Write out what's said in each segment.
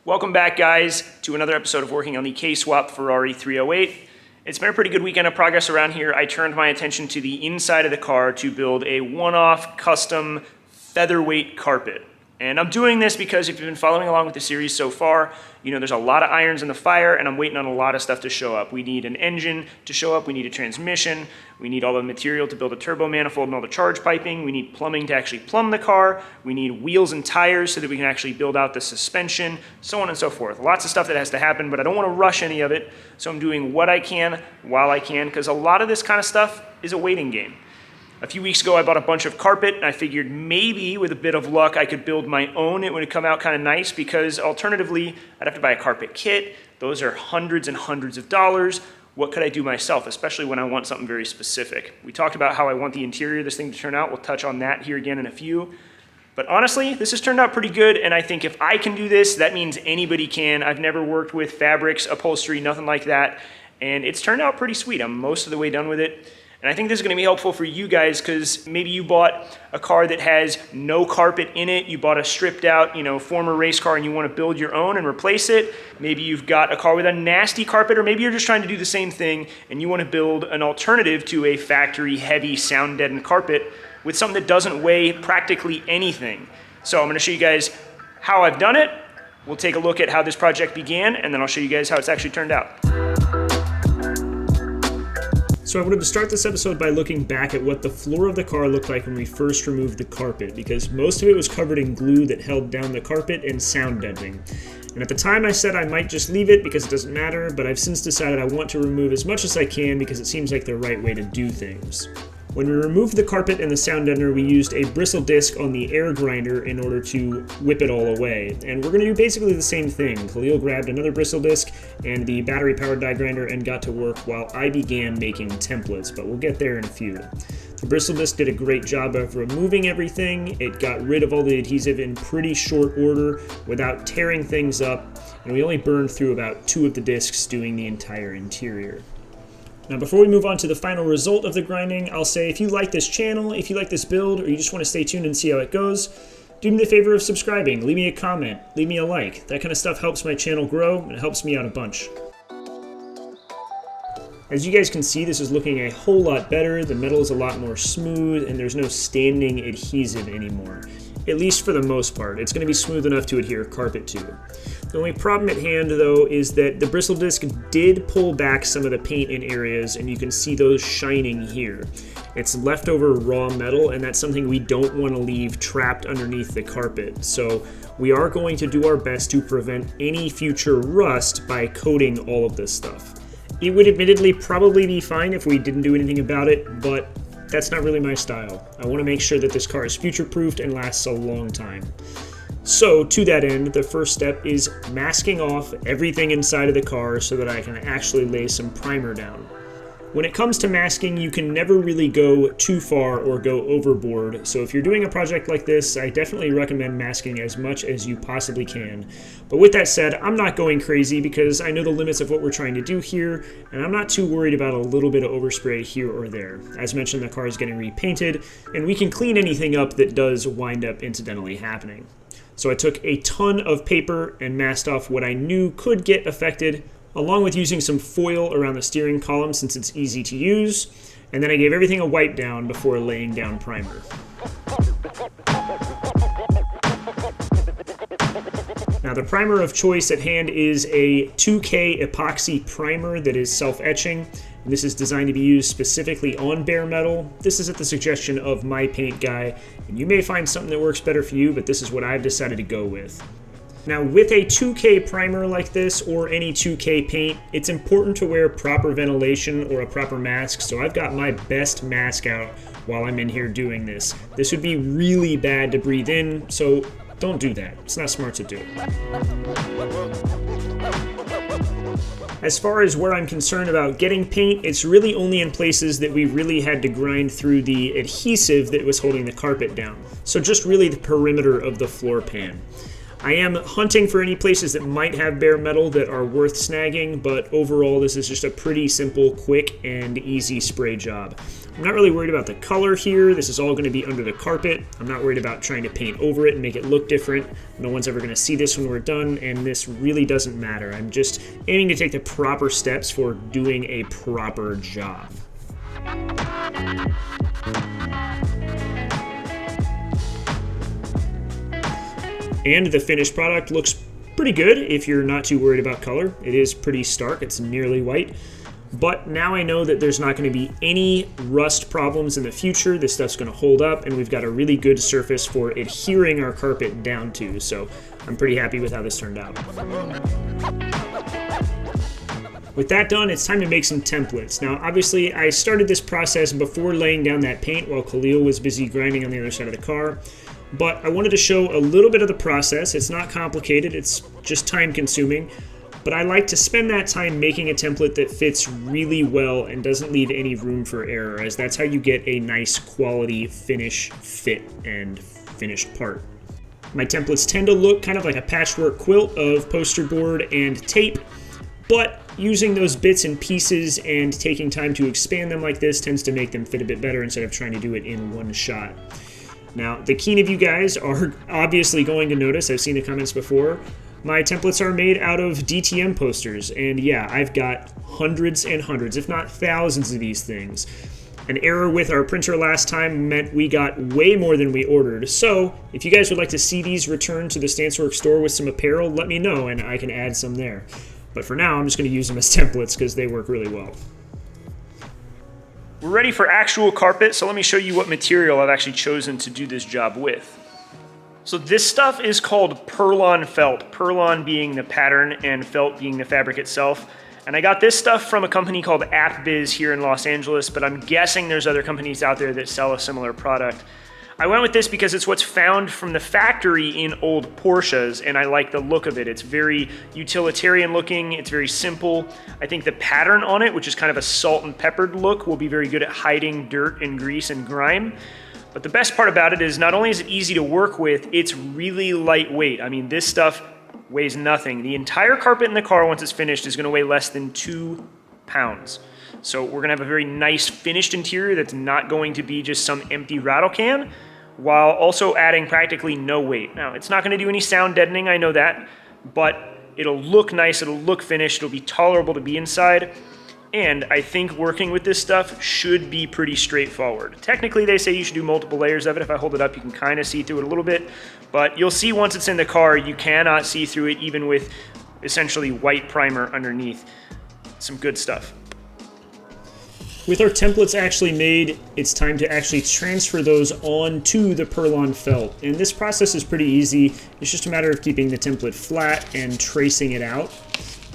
Welcome back, guys, to another episode of working on the K-Swap Ferrari 308. It's been a pretty good weekend of progress around here. I turned my attention to the inside of the car to build a one-off custom featherweight carpet. And I'm doing this because if you've been following along with the series so far, you know there's a lot of irons in the fire and I'm waiting on a lot of stuff to show up. We need an engine to show up, we need a transmission, we need all the material to build a turbo manifold and all the charge piping, we need plumbing to actually plumb the car, we need wheels and tires so that we can actually build out the suspension, so on and so forth. Lots of stuff that has to happen, but I don't want to rush any of it, so I'm doing what I can while I can, because a lot of this kind of stuff is a waiting game. A few weeks ago, I bought a bunch of carpet, and I figured maybe with a bit of luck, I could build my own. It would come out kind of nice because alternatively, I'd have to buy a carpet kit. Those are hundreds and hundreds of dollars. What could I do myself, especially when I want something very specific? We talked about how I want the interior of this thing to turn out. We'll touch on that here again in a few. But honestly, this has turned out pretty good, and I think if I can do this, that means anybody can. I've never worked with fabrics, upholstery, nothing like that, and it's turned out pretty sweet. I'm most of the way done with it. And I think this is gonna be helpful for you guys because maybe you bought a car that has no carpet in it, you bought a stripped out, former race car and you wanna build your own and replace it. Maybe you've got a car with a nasty carpet, or maybe you're just trying to do the same thing and you wanna build an alternative to a factory heavy sound deadened carpet with something that doesn't weigh practically anything. So I'm gonna show you guys how I've done it. We'll take a look at how this project began and then I'll show you guys how it's actually turned out. So I wanted to start this episode by looking back at what the floor of the car looked like when we first removed the carpet, because most of it was covered in glue that held down the carpet and sound deadening. And at the time I said I might just leave it because it doesn't matter, but I've since decided I want to remove as much as I can because it seems like the right way to do things. When we removed the carpet and the sound deadener, we used a bristle disc on the air grinder in order to whip it all away. And we're going to do basically the same thing. Khalil grabbed another bristle disc and the battery-powered die grinder and got to work while I began making templates, but we'll get there in a few. The bristle disc did a great job of removing everything. It got rid of all the adhesive in pretty short order without tearing things up, and we only burned through about 2 of the discs doing the entire interior. Now before we move on to the final result of the grinding, I'll say if you like this channel, if you like this build, or you just want to stay tuned and see how it goes, do me the favor of subscribing, leave me a comment, leave me a like. That kind of stuff helps my channel grow and it helps me out a bunch. As you guys can see, this is looking a whole lot better. The metal is a lot more smooth and there's no standing adhesive anymore. At least for the most part. It's going to be smooth enough to adhere carpet to. The only problem at hand, though, is that the bristle disc did pull back some of the paint in areas, and you can see those shining here. It's leftover raw metal, and that's something we don't want to leave trapped underneath the carpet. So we are going to do our best to prevent any future rust by coating all of this stuff. It would admittedly probably be fine if we didn't do anything about it, but that's not really my style. I want to make sure that this car is future-proofed and lasts a long time. So, to that end, the first step is masking off everything inside of the car so that I can actually lay some primer down. When it comes to masking, you can never really go too far or go overboard, so if you're doing a project like this, I definitely recommend masking as much as you possibly can. But with that said, I'm not going crazy because I know the limits of what we're trying to do here, and I'm not too worried about a little bit of overspray here or there. As mentioned, the car is getting repainted, and we can clean anything up that does wind up incidentally happening. So I took a ton of paper and masked off what I knew could get affected, along with using some foil around the steering column since it's easy to use, and then I gave everything a wipe down before laying down primer. Now the primer of choice at hand is a 2K epoxy primer that is self-etching. This is designed to be used specifically on bare metal. This is at the suggestion of my paint guy, and you may find something that works better for you, but this is what I've decided to go with. Now with a 2K primer like this, or any 2K paint, it's important to wear proper ventilation or a proper mask, so I've got my best mask out while I'm in here doing this. This would be really bad to breathe in, so don't do that. It's not smart to do. As far as where I'm concerned about getting paint, it's really only in places that we really had to grind through the adhesive that was holding the carpet down. So just really the perimeter of the floor pan. I am hunting for any places that might have bare metal that are worth snagging, but overall this is just a pretty simple, quick, and easy spray job. I'm not really worried about the color here. This is all going to be under the carpet. I'm not worried about trying to paint over it and make it look different. No one's ever going to see this when we're done, and this really doesn't matter. I'm just aiming to take the proper steps for doing a proper job. And the finished product looks pretty good if you're not too worried about color. It is pretty stark, it's nearly white. But now I know that there's not going to be any rust problems in the future. This stuff's going to hold up, and we've got a really good surface for adhering our carpet down to. So I'm pretty happy with how this turned out. With that done, it's time to make some templates. Now, obviously, I started this process before laying down that paint while Khalil was busy grinding on the other side of the car. But I wanted to show a little bit of the process. It's not complicated, it's just time consuming. But I like to spend that time making a template that fits really well and doesn't leave any room for error, as that's how you get a nice quality finish, fit, and finished part. My templates tend to look kind of like a patchwork quilt of poster board and tape, but using those bits and pieces and taking time to expand them like this tends to make them fit a bit better instead of trying to do it in one shot. Now, the keen of you guys are obviously going to notice, I've seen the comments before, my templates are made out of DTM posters, and yeah, I've got hundreds and hundreds, if not thousands of these things. An error with our printer last time meant we got way more than we ordered, so if you guys would like to see these returned to the StanceWorks store with some apparel, let me know and I can add some there. But for now, I'm just going to use them as templates because they work really well. We're ready for actual carpet, so let me show you what material I've actually chosen to do this job with. So this stuff is called Perlon Felt, Perlon being the pattern and felt being the fabric itself. And I got this stuff from a company called AppBiz here in Los Angeles, but I'm guessing there's other companies out there that sell a similar product. I went with this because it's what's found from the factory in old Porsches, and I like the look of it. It's very utilitarian looking, it's very simple. I think the pattern on it, which is kind of a salt and peppered look, will be very good at hiding dirt and grease and grime. But the best part about it is not only is it easy to work with, it's really lightweight. I mean, this stuff weighs nothing. The entire carpet in the car, once it's finished, is going to weigh less than 2 pounds. So we're going to have a very nice finished interior that's not going to be just some empty rattle can, while also adding practically no weight. Now, it's not going to do any sound deadening, I know that, but it'll look nice, it'll look finished, it'll be tolerable to be inside. And I think working with this stuff should be pretty straightforward. Technically, they say you should do multiple layers of it. If I hold it up, you can kind of see through it a little bit, but you'll see once it's in the car, you cannot see through it even with essentially white primer underneath. Some good stuff. With our templates actually made, it's time to actually transfer those onto the Perlon Felt. And this process is pretty easy. It's just a matter of keeping the template flat and tracing it out.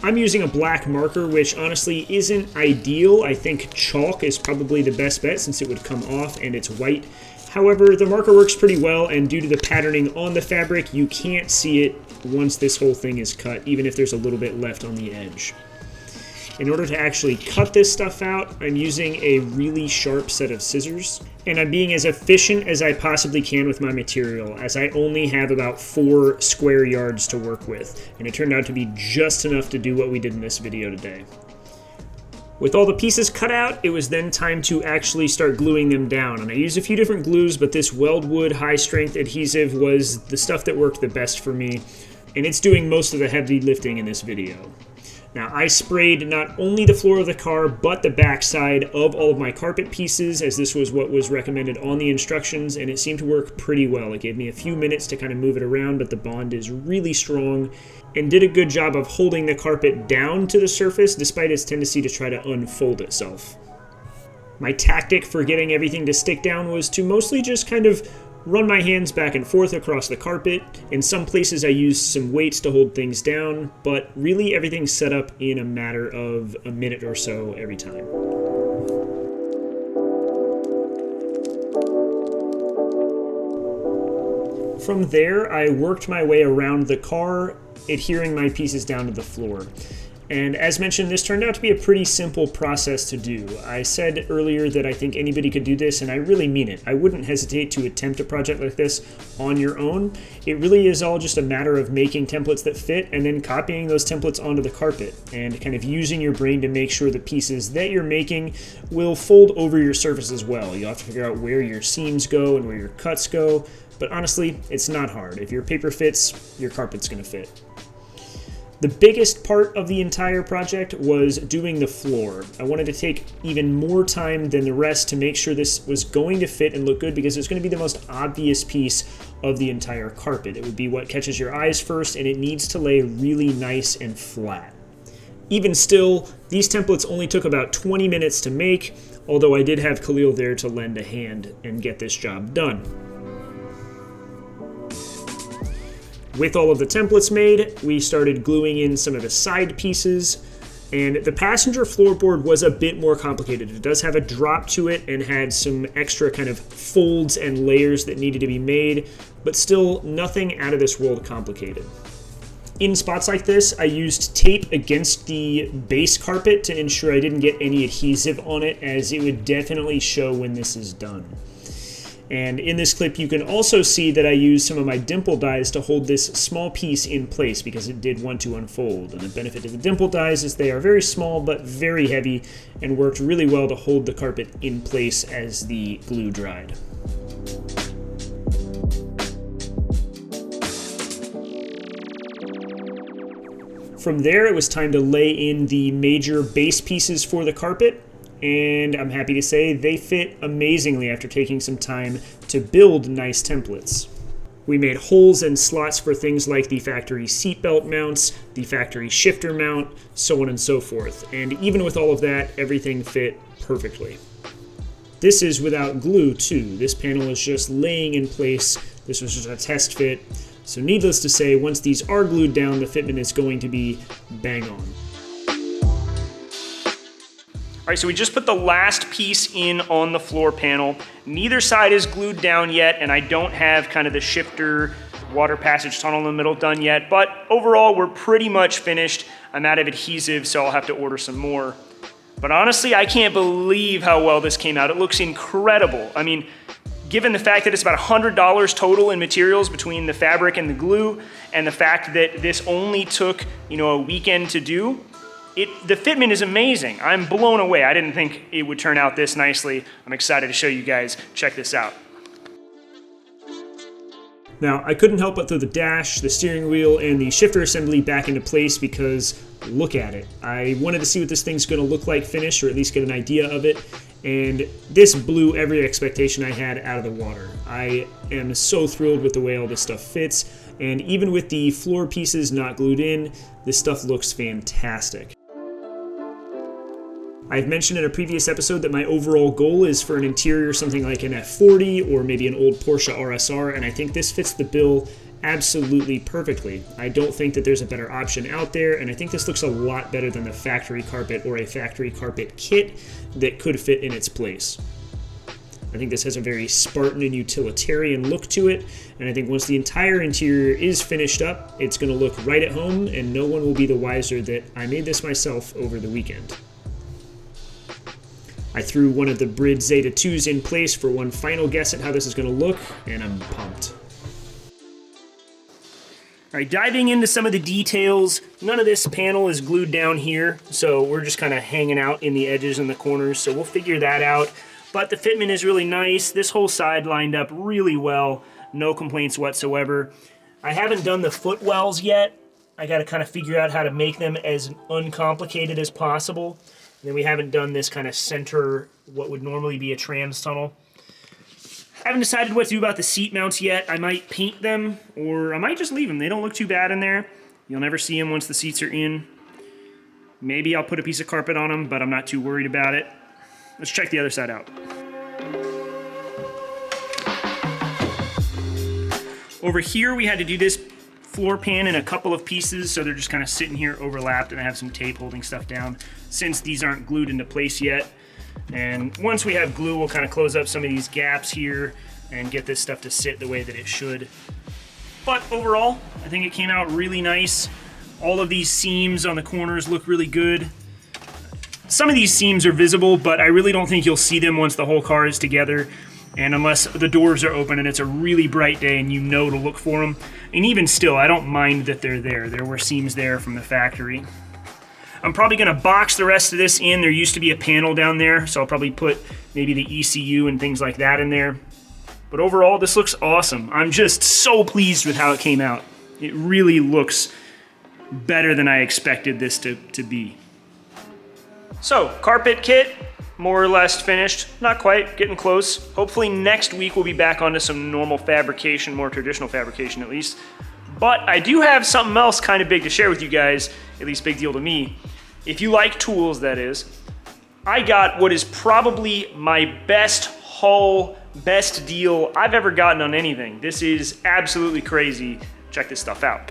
I'm using a black marker, which honestly isn't ideal. I think chalk is probably the best bet since it would come off and it's white. However, the marker works pretty well, and due to the patterning on the fabric, you can't see it once this whole thing is cut, even if there's a little bit left on the edge. In order to actually cut this stuff out, I'm using a really sharp set of scissors, and I'm being as efficient as I possibly can with my material, as I only have about 4 square yards to work with, and it turned out to be just enough to do what we did in this video today. With all the pieces cut out, it was then time to actually start gluing them down, and I used a few different glues, but this Weldwood high-strength adhesive was the stuff that worked the best for me, and it's doing most of the heavy lifting in this video. Now, I sprayed not only the floor of the car, but the backside of all of my carpet pieces, as this was what was recommended on the instructions, and it seemed to work pretty well. It gave me a few minutes to kind of move it around, but the bond is really strong and did a good job of holding the carpet down to the surface, despite its tendency to try to unfold itself. My tactic for getting everything to stick down was to mostly just kind of run my hands back and forth across the carpet. In some places I used some weights to hold things down, but really everything's set up in a matter of a minute or so every time. From there, I worked my way around the car, adhering my pieces down to the floor. And as mentioned, this turned out to be a pretty simple process to do. I said earlier that I think anybody could do this, and I really mean it. I wouldn't hesitate to attempt a project like this on your own. It really is all just a matter of making templates that fit and then copying those templates onto the carpet and kind of using your brain to make sure the pieces that you're making will fold over your surface as well. You'll have to figure out where your seams go and where your cuts go, but honestly, it's not hard. If your paper fits, your carpet's going to fit. The biggest part of the entire project was doing the floor. I wanted to take even more time than the rest to make sure this was going to fit and look good because it's going to be the most obvious piece of the entire carpet. It would be what catches your eyes first, and it needs to lay really nice and flat. Even still, these templates only took about 20 minutes to make, although I did have Khalil there to lend a hand and get this job done. With all of the templates made, we started gluing in some of the side pieces, and the passenger floorboard was a bit more complicated. It does have a drop to it and had some extra kind of folds and layers that needed to be made, but still nothing out of this world complicated. In spots like this, I used tape against the base carpet to ensure I didn't get any adhesive on it, as it would definitely show when this is done. And in this clip, you can also see that I used some of my dimple dies to hold this small piece in place because it did want to unfold. And the benefit of the dimple dies is they are very small but very heavy and worked really well to hold the carpet in place as the glue dried. From there, it was time to lay in the major base pieces for the carpet. And I'm happy to say they fit amazingly after taking some time to build nice templates. We made holes and slots for things like the factory seatbelt mounts, the factory shifter mount, so on and so forth. And even with all of that, everything fit perfectly. This is without glue too. This panel is just laying in place. This was just a test fit. So needless to say, once these are glued down, the fitment is going to be bang on. All right, so we just put the last piece in on the floor panel. Neither side is glued down yet, and I don't have kind of the shifter water passage tunnel in the middle done yet, but overall, we're pretty much finished. I'm out of adhesive, so I'll have to order some more. But honestly, I can't believe how well this came out. It looks incredible. I mean, given the fact that it's about $100 total in materials between the fabric and the glue, and the fact that this only took, a weekend to do, the fitment is amazing. I'm blown away. I didn't think it would turn out this nicely. I'm excited to show you guys. Check this out. Now, I couldn't help but throw the dash, the steering wheel, and the shifter assembly back into place because look at it. I wanted to see what this thing's going to look like finished, or at least get an idea of it, and this blew every expectation I had out of the water. I am so thrilled with the way all this stuff fits, and even with the floor pieces not glued in, this stuff looks fantastic. I've mentioned in a previous episode that my overall goal is for an interior something like an F40 or maybe an old Porsche RSR, and I think this fits the bill absolutely perfectly. I don't think that there's a better option out there, and I think this looks a lot better than the factory carpet or a factory carpet kit that could fit in its place. I think this has a very Spartan and utilitarian look to it, and I think once the entire interior is finished up, it's going to look right at home, and no one will be the wiser that I made this myself over the weekend. I threw one of the Brid Zeta 2s in place for one final guess at how this is going to look, and I'm pumped. All right, diving into some of the details, none of this panel is glued down here, so we're just kind of hanging out in the edges and the corners, so we'll figure that out. But the fitment is really nice. This whole side lined up really well, no complaints whatsoever. I haven't done the footwells yet. I got to kind of figure out how to make them as uncomplicated as possible. And then we haven't done this kind of center, what would normally be a trans tunnel. I haven't decided what to do about the seat mounts yet. I might paint them, or I might just leave them. They don't look too bad in there. You'll never see them once the seats are in. Maybe I'll put a piece of carpet on them, but I'm not too worried about it. Let's check the other side out. Over here, we had to do this floor pan in a couple of pieces, so they're just kind of sitting here overlapped, and I have some tape holding stuff down since these aren't glued into place yet. And once we have glue, we'll kind of close up some of these gaps here and get this stuff to sit the way that it should. But overall, I think it came out really nice. All of these seams on the corners look really good. Some of these seams are visible, but I really don't think you'll see them once the whole car is together, and unless the doors are open and it's a really bright day and you know to look for them. And even still, I don't mind that they're there. There were seams there from the factory. I'm probably going to box the rest of this in. There used to be a panel down there, so I'll probably put maybe the ECU and things like that in there. But overall, this looks awesome. I'm just so pleased with how it came out. It really looks better than I expected this to be. So, carpet kit, more or less finished. Not quite, getting close. Hopefully next week we'll be back onto some normal fabrication, more traditional fabrication at least. But I do have something else kind of big to share with you guys, at least big deal to me. If you like tools, that is. I got what is probably my best haul, best deal I've ever gotten on anything. This is absolutely crazy. Check this stuff out.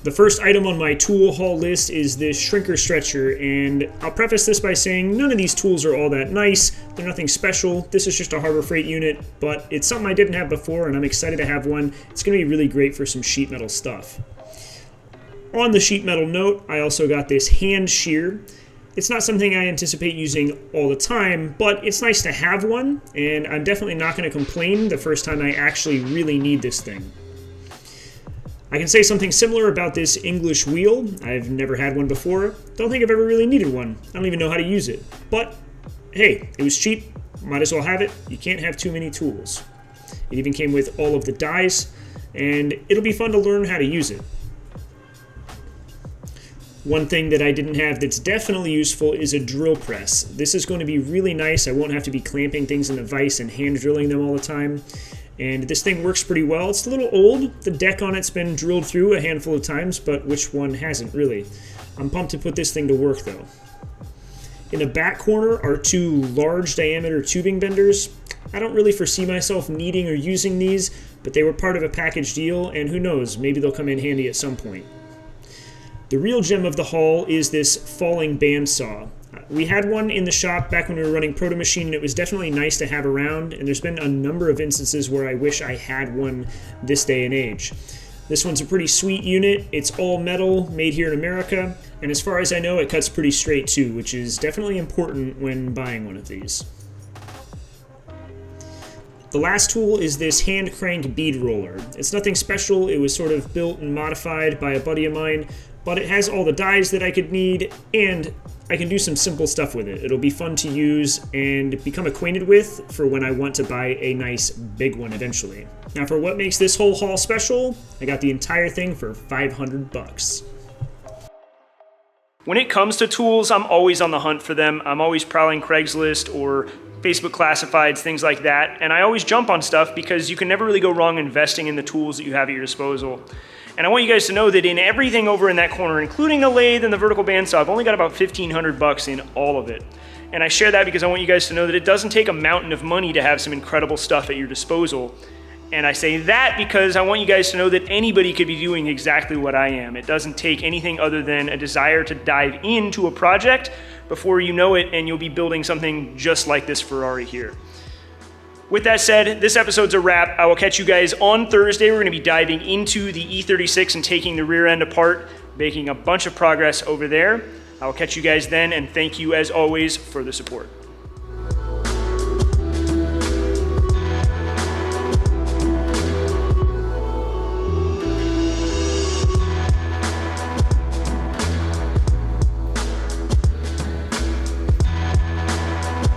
The first item on my tool haul list is this shrinker stretcher, and I'll preface this by saying none of these tools are all that nice. They're nothing special. This is just a Harbor Freight unit, but it's something I didn't have before, and I'm excited to have one. It's going to be really great for some sheet metal stuff. On the sheet metal note, I also got this hand shear. It's not something I anticipate using all the time, but it's nice to have one, and I'm definitely not going to complain the first time I actually really need this thing. I can say something similar about this English wheel. I've never had one before. Don't think I've ever really needed one. I don't even know how to use it. But hey, it was cheap. Might as well have it. You can't have too many tools. It even came with all of the dies, and it'll be fun to learn how to use it. One thing that I didn't have that's definitely useful is a drill press. This is going to be really nice. I won't have to be clamping things in a vise and hand drilling them all the time. And this thing works pretty well. It's a little old. The deck on it's been drilled through a handful of times, but which one hasn't really? I'm pumped to put this thing to work though. In the back corner are two large diameter tubing benders. I don't really foresee myself needing or using these, but they were part of a package deal, and who knows, maybe they'll come in handy at some point. The real gem of the haul is this falling bandsaw. We had one in the shop back when we were running Proto Machine, and it was definitely nice to have around, and there's been a number of instances where I wish I had one this day and age. This one's a pretty sweet unit. It's all metal, made here in America, and as far as I know, it cuts pretty straight too, which is definitely important when buying one of these. The last tool is this hand crank bead roller. It's nothing special. It was sort of built and modified by a buddy of mine, but it has all the dies that I could need, and I can do some simple stuff with it. It'll be fun to use and become acquainted with for when I want to buy a nice big one eventually. Now for what makes this whole haul special, I got the entire thing for $500. When it comes to tools, I'm always on the hunt for them. I'm always prowling Craigslist or Facebook classifieds, things like that, and I always jump on stuff because you can never really go wrong investing in the tools that you have at your disposal. And I want you guys to know that in everything over in that corner, including the lathe and the vertical bandsaw, I've only got about $1,500 in all of it. And I share that because I want you guys to know that it doesn't take a mountain of money to have some incredible stuff at your disposal. And I say that because I want you guys to know that anybody could be doing exactly what I am. It doesn't take anything other than a desire to dive into a project before you know it, and you'll be building something just like this Ferrari here. With that said, this episode's a wrap. I will catch you guys on Thursday. We're going to be diving into the E36 and taking the rear end apart, making a bunch of progress over there. I will catch you guys then, and thank you as always for the support.